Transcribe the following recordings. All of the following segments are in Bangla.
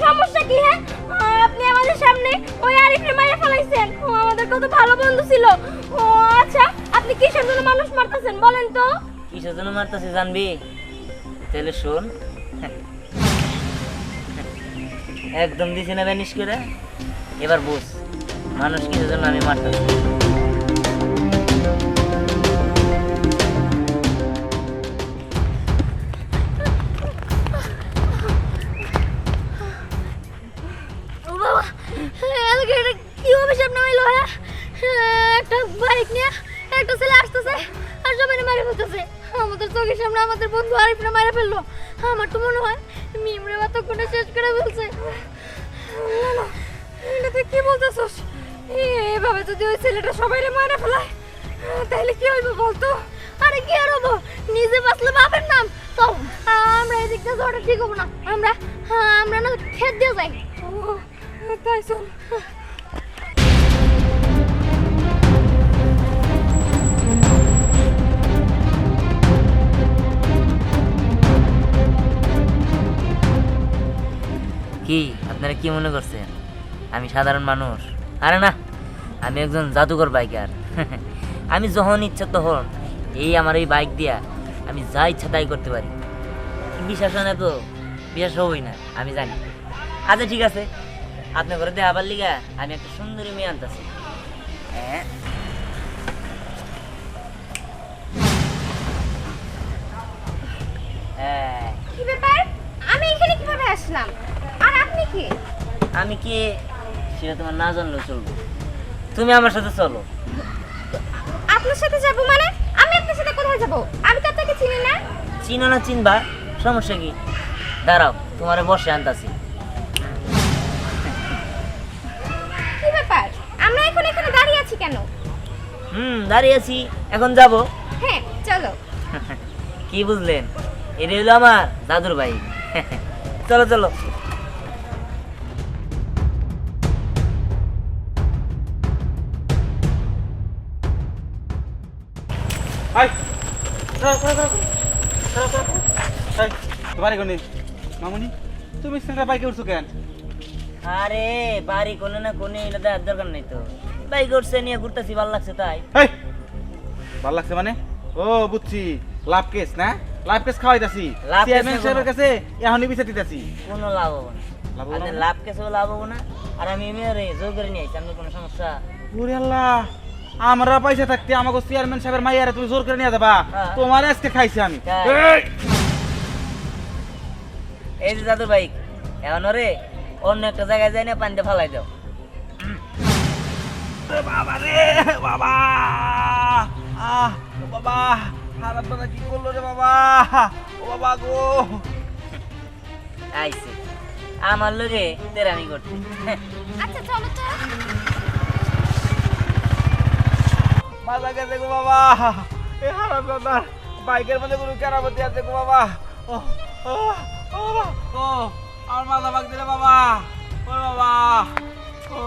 সমস্যা কি? হ্যাঁ, আপনি আমাদের সামনে ওই আরিফরে মাইরা ফেলাইছেন। ও আমাদের কত ভালো বন্ধু ছিল। ও আচ্ছা, আপনি কিসের জন্য মানুষ মারতেছেন বলেন তো? কিসের জন্য মারতেছি জানবি? তাহলে শোন, একদম দিছি না ব্যানিশ করে। এবার বুঝ মানুষ কিসের জন্য আমি মারতেছি। ও বাবা, এটা কিভাবে সামনে হইলো? হ্যাঁ, একটা বাইক নিয়ে একটা ছেলে আসতেছে আর সবাই মারে ফেলতেছে। আমাদের চোখের সামনে আমাদের বন্ধু আরিফরে মারা ফেললো। আমার তো মনে হয় মিমরে এতক্ষণে শেষ করে ফেলছে। না না, এটা তুই কি বলতেছস? এভাবে যদি ওই ছেলেটা সবাইরে মারা ফেলায় তাহলে কি হইব বলতো? আরে কি আর হবো, নিজে বাঁচলে বাপের নাম। চল আমরা এদিক দিয়ে যাওয়াটা ঠিক হবো না। আমরা না খেত দিয়ে যাই। তাই চল। কি আপনারা কি মনে করছেন আমি সাধারণ মানুষ? আরে না, আমি একজন জাদুকর বাইকার। আমি যখন ইচ্ছা তখন এই আমার এই বাইক দিয়া আমি যা ইচ্ছা তাই করতে পারি। বিশ্বাস হয় না তো? বিশ্বাস হবই না, আমি জানি। আচ্ছা ঠিক আছে, আপনার ঘরে দেখাবার লিগা আমি একটা সুন্দরী মেয়ে আনতেছি। কি ব্যাপার? আমি এখানে কিভাবে আসলাম? আর আপনি কি? আমি কি সেটা তোমার না জানলেও চলবে, তুমি আমার সাথে চলো। আপনার সাথে যাব মানে? আমি আপনার সাথে কোথায় যাব? আমি তো আপনাকে চিনি না। চিনো না চিনবা, সমস্যা কি? দাঁড়াও, তোমারে বসে আনতাছি। কি ব্যাপার? আমরা এখন এখানে দাঁড়িয়ে আছি কেন? দাঁড়িয়ে আছি, এখন যাব। হ্যাঁ চলো। কি বুঝলেন? এটা হলো আমার দাদুর ভাই। চলো চলো। তোমারে কোনে মামুনি, তুমি সেটা বাইকে উঠছো কেন? আরে বাড়ি কোনে না কোনে এটা দেওয়ার দরকার নেই তো। বাইক উঠছে নিয়ে ঘুরতেছি, ভালো লাগছে তাই। এই ভালো লাগছে মানে? ও বুঝছি, লাভ কেস না? লাভ কেস খাওয়াইতাছি লাভ কেস চেয়ারম্যান না সাহেবের কাছে এখনই বিচার দিতেছি। কোনো লাভ হবো না। লাভ হবো না? আপনার লাভ কেসেও লাভ হবো না। আর আমি এমনি জোর করে নিয়ে আইছি, আপনার কোনো সমস্যা? ওরে আল্লাহ, আমরা পয়সা থাকতে আমাকে চেয়ারম্যান সাহেবের মাইয়ারে তুমি জোর করে নিয়ে যাবা? হ্যাঁ। তোমার আজকে খাইছি আমি। তাই। এই! এই যে দাদুর বাইক, এখন রে অন্য একটা জায়গায় যাই না, পানিতে ফালাই দাও। বাবা রে বাবা, ও বাবা, খারাপ দাদা কি করলো রে বাবা, ও বাবা গো। আইছে আমার লগে তেরামি করতে। আচ্ছা চলো তো। মাথা গেছে গো বাবা, এ খারাপ দাদা বাইকের মধ্যে কোনো কেরামতি আছে গো বাবা। ও ও ও বাবা, ও আমার মাথা ভাগছে রে বাবা, ও বাবা, ও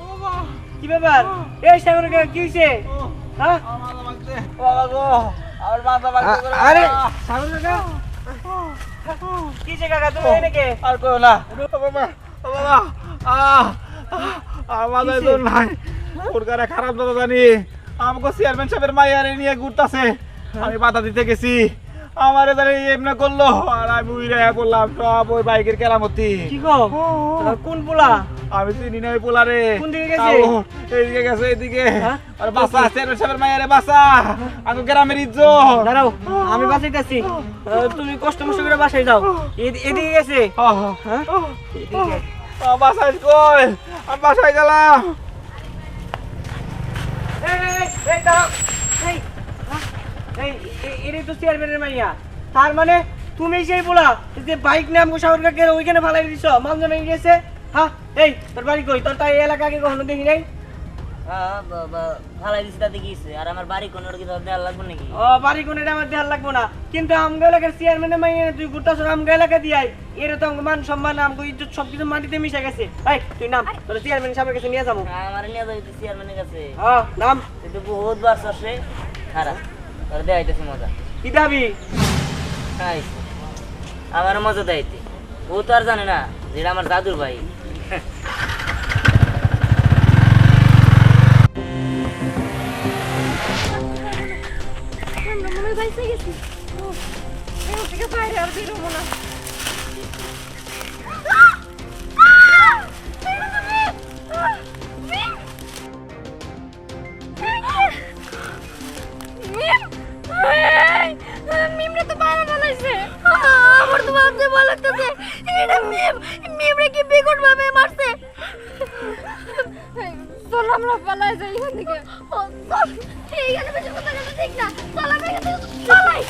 ও বাবা। কি ব্যাপার? এই সাগর কাকা কি হইছে? ও, হ্যাঁ? আমার মাথা ভাগছে বাবা গো, আমার মাথা ভাগছে গো রে আরে বাবা। সাগর কাকা কি হইছে কাকা, তুমি এনেকে? আর করো না ও বাবা, ও বাবা, আমার মাথায় তো নাই। ওর কারে খারাপ দাদা জানি আমাকে চেয়ারম্যান সাহেবের মাইয়ারে নিয়ে ঘুরতাছে, আমি বাধা দিতে গেছি, আমারে জানি এমনি করলো আর আমি উইরা করলাম সব ওই বাইকের কেরামতি। কি গো? কোন পোলা? আমি চিনি না ওই পোলারে। কোন দিকে গেছে? এইদিকে গেছে, এইদিকে। হ্যাঁ? আর বাসা চেয়ারম্যান সাহেবের মাইয়ারে বাসা, আমি গ্রামের ইজ্জত। দাঁড়াও, আমি বাঁচাইতাছি। তুমি কষ্ট মষ্ট করে বাসায় যাও। এদিকে গেছে। হ্যাঁ? এদিকে। বাসায় কই? আমি বাসায় গেলাম। এই দাঁড়াও। এই, হ্যাঁ? এটাই তো চেয়ারম্যানের মাইয়া। তার মানে তুমি সেই পোলা যে বাইক নিয়ে আমাকে সাগর কাকের ওইখানে ফালাই দিছ, মামলা ভেঙে গেছে। হ্যাঁ, এই তোর বাড়ি কই? তোর তাই এলাকা আগে কখনো দেখি নাই। ফালাই দিছি তাতে কি হইছে? আর আমার বাড়ি কোনো কি দেওয়ার লাগবে নাকি? ও বাড়ি কোনটা আমার দেয়ার লাগবো না, কিন্তু আমগো এলাকার চেয়ারম্যানের মাইয়া তুই ঘুরতাছ আমগো এলাকা দিয়াই, এর তো আমগো মান সম্মান আমগো ইজ্জত সবকিছু মাটিতে মিশে গেছে। এই তুই নাম, তোর চেয়ারম্যান সাহেবের কাছে নিয়ে যাবো। আমার নিয়ে যাই চেয়ারম্যানের কাছে। হ্যাঁ নাম। কিন্তু বহুত বার সে খারাপ, তোর দেখাইতেছি মজা। কি দাবি? আইছে আমার মজা দেখাইতে। ও তো আর জানে না যে যেটা আমার দাদুর ভাই। আমরা মনে হয় বাইসে গেছি। এখান থেকে বাইরে আর বেরোবো না। মিমরে তো বাইরে বানাইছে। আমার তো ভাবতে ভালো লাগতেছে এটা মিমরে কি বিকট ভাবে মারছে। চল আমরা পালাই যাই এখান থেকে। এইখানে বেশি কথা বলা ঠিক না। চল আমরা এখান থেকে পালাই।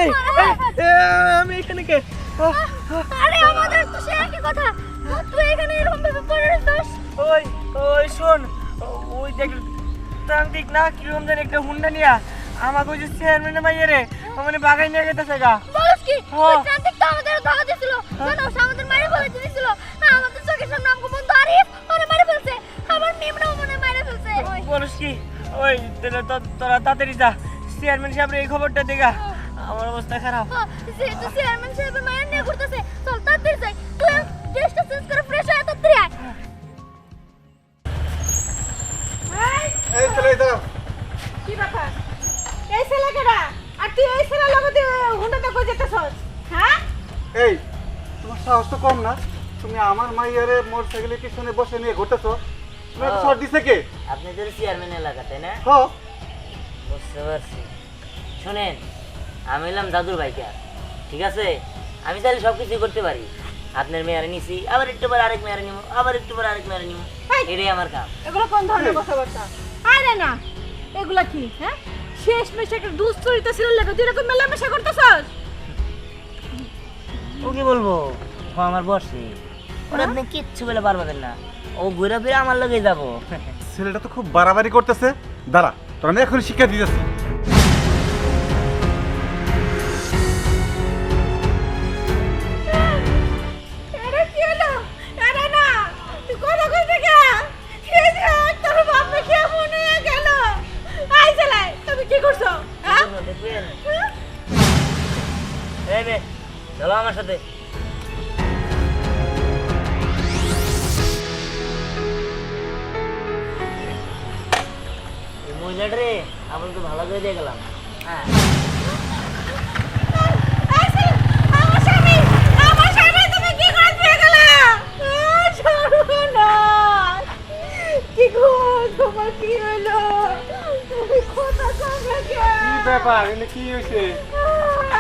এই আমি এখানে কে? আরে আমাদের তো সে একই কথা। তুই এখানে এরকম ভাবে পড়ে রইছিস। ওই ওই শোন, ওই দেখ তান্ত্রিক না কিরকম জানি একটা হুন্ডা নিয়া আমাকে ওই যে চেয়ারম্যানের মাইয়ে রে মানে বাগাই নিয়ে গেতেছে গা। বলিস কি? হ্যাঁ। ওই ট্রাফিক তো আমাদের ধরা দিছিল। জানো আমাদের মারে ফেলে দিছিল। আমাদের চোখের সামনে আমগো বন্ধু আরিফ ওরে মারে ফেলছে। আমার মিমরাও মনে মারে ফেলছে। বলিস কি? ওই তোরা তাড়াতাড়ি যা, চেয়ারম্যান সাহেবের এই খবরটা দেখা। আমার অবস্থা খারাপ। যেহেতু চেয়ারম্যান সাহেবের মায়ের নিয়ে ঘুরতেছে, চল তাড়াতাড়ি যাই। তুই ড্রেসটা চেঞ্জ করে ফ্রেশ হয়ে তাড়াতাড়ি আয়। এই ছেলে দাঁড়াও। কি ব্যাপার? এই ছেলে কেডা? আর তুই এই ছেলের লগতে হুন্ডাতে কই যেতেছস? হ্যাঁ? এই তোমার সাহস তো কম না, তুমি আমার মাইয়ারে মোটরসাইকেলের পিছনে বসে নিয়ে ঘুরতেছো। তুমি এত শর্ট দিছে কে? আপনি তো চেয়ারম্যান এলাকা, তাই না? হ, বুঝতে পারছি। শোনেন, আমি হলাম দাদুর ভাইকা, ঠিক আছে? আমি চাইলে সব কিছুই করতে পারি। আপনার মেয়ারে নিছি, আবার একটু পরে আরেক মেয়ারে নিব, আবার একটু পরে আরেক মেয়ারে নিব, এটাই আমার কাম। এগুলো কোন ধরনের কথাবার্তা? আরে না, এগুলা কি? হ্যাঁ? শেষ মেশে একটা দুশ্চরিত্র ছেলের লাগে তুই এরকম মেলামেশা করতেছস? ও কি বলবো, ও আমার বসে, ওরা আপনি কিচ্ছু বলে পারবেন না। ও ঘুরে ফিরে আমার লগেই যাবো। ছেলেটা তো খুব বাড়াবাড়ি করতেছে। দাঁড়া, তোর আমি এখন শিক্ষা দিতেছি। আরে কি হলো? আরে না, তুই কথা কইতে কে? এই যে তোর বাপে কেমন হয়ে গেল? আই ছেলে, তুমি কি করছো? হ্যাঁ? দেখবেন? এই মেয়ে, চলো আমার সাথে। এই মহিলাটা রে আমরা তো ভালো করে দিয়ে গেলাম। হ্যাঁ, এই ছেলে, আমার স্বামী তুমি কি করে দিয়ে গেলা? সর্বনাশ! কি গো, তোমার কি হলো? তুমি কথা কবে কে? কি ব্যাপার, এনে কি হয়েছে?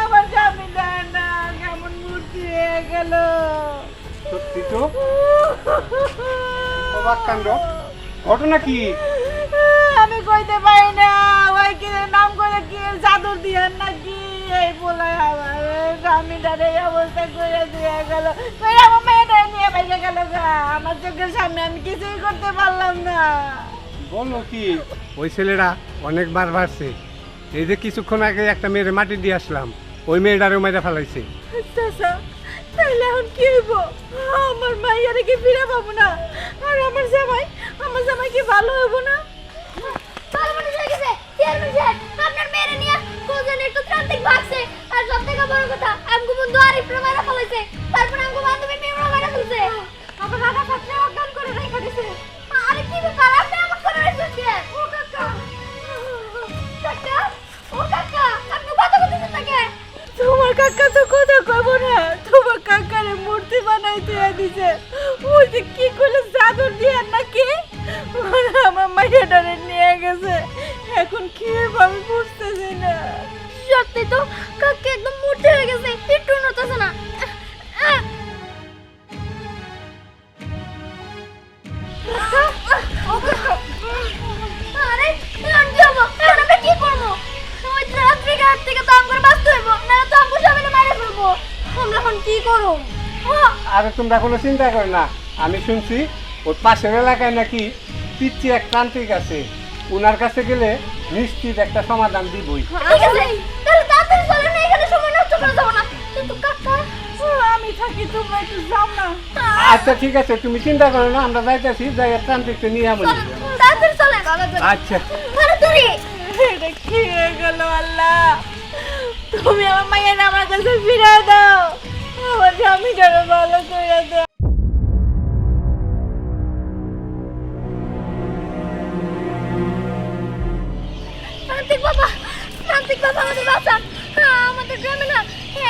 আমার স্বামী দেয় না, কেমন মূর্তি হয়ে গেল। সত্যি তো অবাক কাণ্ড। ঘটনা কি? আমি কইতে পারি না, ওই কি নাম করে কি জাদুর দিয়ান নাকি এই বলে আমার স্বামীটার এই অবস্থা করে দিয়ে গেল। কই আমার মেয়েটা নিয়ে বাইরে গেল গা। আমার চোখের সামনে আমি কিছুই করতে পারলাম না। বলো কি, ওই ছেলেরা অনেকবার বাড়ছে। এই যে কিছুক্ষণ আগে একটা মেয়ের মাটি দিয়ে আসলাম, ওই মেয়েটারও মেরে ফেলাইছে। চাচা, তাইলে এখন কি হইব? আমার মাইয়ারে কি ফিরে পাবো না? আর আমার জামাই কি ভালো হইব না? চল মনে হয়ে গেছে চেয়ারম্যান সাহেব আপনার মেয়েরে নিয়ে কোজন একটু ট্রাফিক ভাগছে। আর সব থেকে বড় কথা আমগো বন্ধু আরিফ রে মারা ফেলেছে। তারপর আমগো বান্ধবী মিমরা মারা ফেলছে। আমার রাধা পাত্রে অজ্ঞান করে রেখে দিছে। আরে কি ব্যাপার, আপনি এমন করে রেখেছেন? ও কাকা, কাকা, ও কাকা, আপনি কথা বলতেছেন নাকি? তোমার কাকা তো কথা কইব না, তোমার কাকারে মূর্তি বানাই দিয়ে দিছে। ওই যে কি কইলে জাদুর দিয়ে নাকি আমার মাইয়াটারে নিয়ে গেছে। এখন কি হইব আমি বুঝতেছি না। সত্যি তো কাকি একদম মূর্তি হয়ে গেছে, একটু নড়তেছে না। আরে এখন কি হবো? এখন আমরা কি করবো? ওই রাত্রি ঘাট থেকে তো আমার বাঁচতে হইব, না তো আমার সবাই মারা ফেলবো। আমরা এখন কি করব? আরে তোমরা কোনো চিন্তা করো না, আমি শুনছি ওর পাশের এলাকায় নাকি পিচ্ছি এক তান্ত্রিক আছে, ওনার কাছে গেলে নিশ্চিত একটা সমাধান দিবই। ঠিক আছে, তাহলে তাড়াতাড়ি চলে না, এখানে সময় নষ্ট করে যাবো না। কিন্তু কাকা আমি থাকি, তোমরা একটু যাও না। আচ্ছা ঠিক আছে, তুমি চিন্তা করো না, আমরা যাইতেছি, যাই তান্ত্রিককে নিয়ে আমি। তাড়াতাড়ি চলে। আচ্ছা তাড়াতাড়ি। এটা কি হয়ে গেল আল্লাহ? তুমি আমার মায়ের আমার কাছে ফিরে দাও, আমার স্বামীটাকে ভালো করে দাও। তান্ত্রিক বাবা, তান্ত্রিক বাবা আমাদের বাঁচান। আমাদের গ্রামে না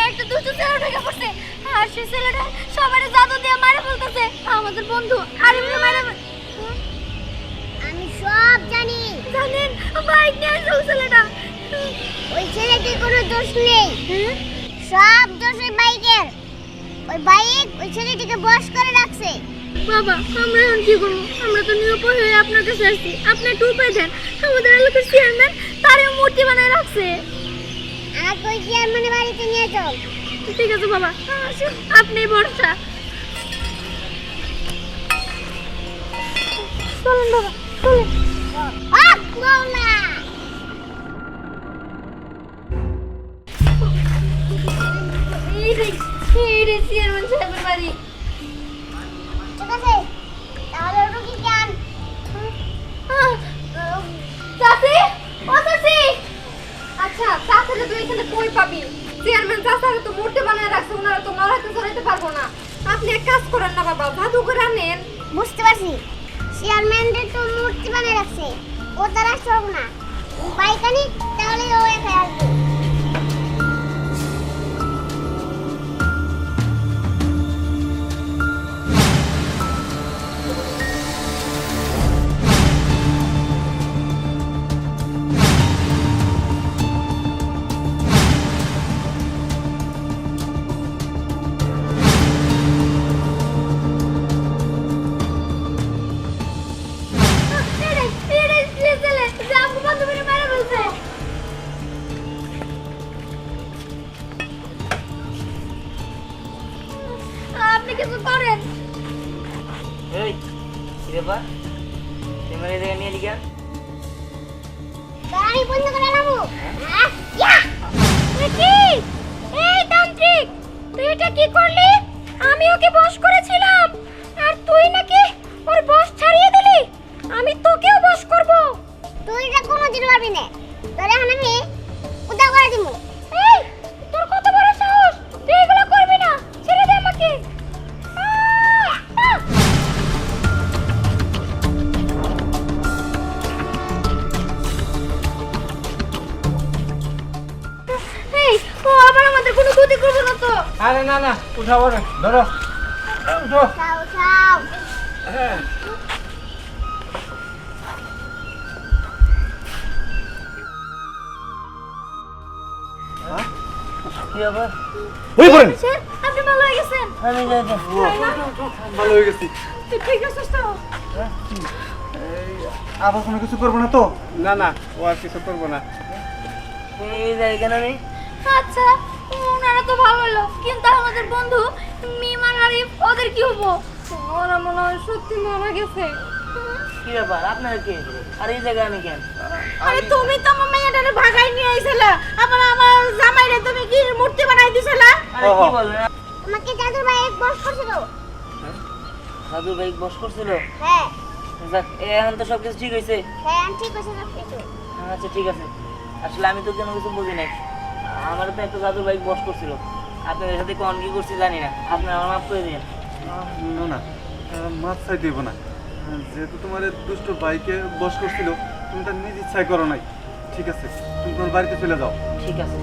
একটা দুষ্ট ছেলে ঢুকে পড়ছে, আর সেই ছেলেটা সবাই জাদু দিয়ে মারা ফেলতেছে। আমাদের বন্ধু আরিফকে মারা। আমি সব জানি। জানেন বাইক নিয়ে আসছে ওই ছেলেটা। ওই ছেলেটির কোনো দোষ নেই, সব দোষ ওই বাইকের। ওই বাইক ওই ছেলেটিকে বশ করে রাখছে। বাবা আমরা এখন কি করবো? আমরা তো নিরুপায় হয়ে আপনার কাছে আসছি, আপনি একটু উপায় দেন। আমাদের এলাকার চেয়ারম্যান তারই মূর্তি বানায় রাখছে। আর ওই চেয়ারম্যানের বাড়িতে নিয়ে চল। ঠিক আছে বাবা, আসুন, আপনি ভরসা। চলুন বাবা, চলুন। আপ মাওলা, এই রে চেয়ারম্যান সাহেবের বাড়ি। ঠিক আছে, তাহলে রুগী কেন? চাচি, ও চাচি। আচ্ছা চাচারে তুই এখানে কই পাবি? চেয়ারম্যান চাচারে তো মূর্তি বানায় রাখছে, ওনারা তো নড়াইতে চড়াইতে পারবো না। আপনি এক কাজ করেন না বাবা, জাদু করে আনেন। বুঝতে পারছি, চেয়ারম্যানের তো মূর্তি বানিয়ে রাখছে, ও তারা সব না। বাইক আনি, তাহলে ও একা আসবে। আপনি কিছু করেন। এই কি ব্যাপার, তুমি এই জায়গায় নিয়ে লিখা? গাড়ি বন্ধ করে নামো। কি? এই তান্ত্রিক, তুই এটা কি করলি? আমি ওকে বশ করেছিলাম, আর তুই নাকি ওর বশ ছাড়িয়ে দিলি। আমি তোকেও বশ করব। তুই এটা কোনোদিন পারবি না, তোরে এখন আমি উদা করে দিমু। এই তোর কত বড় সাহস, তুই এগুলো করবি না, ছেড়ে দে আমাকে। এই ও আবার আমাদের কোনো ক্ষতি করবে না তো? আরে না না, উঠাবো না, ধরো উঠো। চাও চাও। কি ব্যাপার? ওই পড়েন। স্যার আপনি ভালো হয়ে গেছেন? আমি যাই যাই। ভালো হয়ে গেছি। তুই ঠিক আছিস তো? আবার কোনো কিছু করবো না তো? না না, ও আর কিছু করবো না। এই যাই কেন নেই? আচ্ছা ওনারা তো ভালো হলো, কিন্তু আমাদের বন্ধু মিমান আরিফ ওদের কি হবো? ওরা মনে হয় সত্যি মারা গেছে। কি ব্যাপার, আপনার কি? আর এই জায়গায় আমি কেন? আরে তুমি তো আমার মেয়েটারে ভাগাই নিয়ে আইছিলা, আবার আমার জামাইরে তুমি কি মূর্তি বানাই দিছিলা? আরে কি বলেন? আমাকে জাদুর বাইক বশ করছিল। সাধু ভাই বস করছিল? হ্যাঁ যাক, এখন তো সবকিছু ঠিক হয়েছে। হ্যাঁ ঠিক আছে সব কিছু। আচ্ছা ঠিক আছে। আসলে আমি তো কোনো কিছু বুঝি নাই, আমার তো একটা জাদুর বাইক বস করছিল। আপনাদের সাথে কোন কি করছি জানি না, আপনি আমার মাফ করে দিন। না না, মাছ চাই দেবো না। যেহেতু তোমার এই দুষ্ট বাইকে বস করছিল, তুমি তার নিজ ইচ্ছায় করো নাই। ঠিক আছে, তুমি তোমার বাড়িতে চলে যাও। ঠিক আছে।